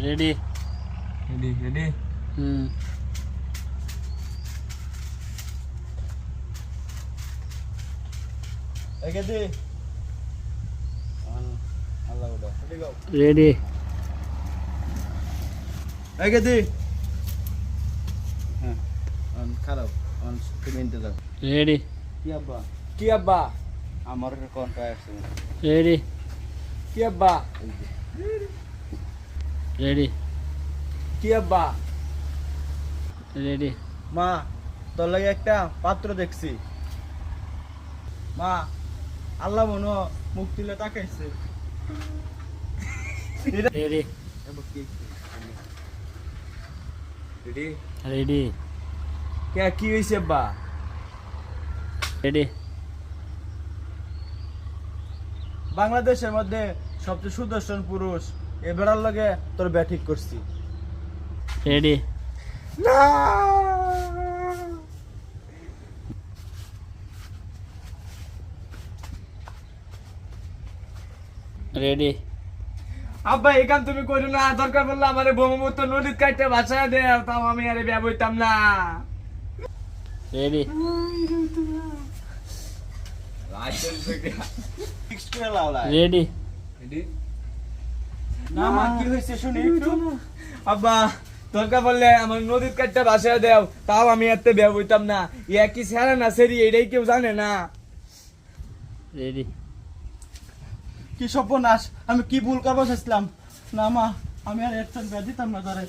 ready ready ready হুম একে দে আল্লাহ ওটা ready একে দে হ্যাঁ খারাপ তুমি ইন্তজার রেডি কি আব্বা আমার কোনটা আসছে রেডি কি আব্বা রেডি কি আব্বা রেডি মা তোর লাগে একটা পাত্র দেখছি মা আল্লাহ মনো মুখ তুলে তাকাইছে রেডি রেডি রেডি কে কি হইছে আব্বা রেডি বাংলাদেশের মধ্যে সবচেয়ে সুদর্শন পুরুষ এবারের লগে তোর ব্যাটিক করছি রেডি না রেডি আব্বা এখান তুমি কইরো না দরকার পড়লে আমারে ব্রহ্মপুত্র নদীর কাটতে বাঁচায় দে তাও আমি আরে বিয়া বইতাম না রেডি রেডি না মা কি হইছে শুনি একটু আব্বা দরকার পড়লে আমার নদীর কাটতে বাঁচায় দেও তাও আমি এত বিয়া বইতাম না ইয়া কি সেরা না সেরি এটাই কেউ জানে না রেডি কি সর্বনাশ আমি কি ভুল করবো চাইছিলাম না মা আমি আর একটা বিয়া দিতাম না ধরে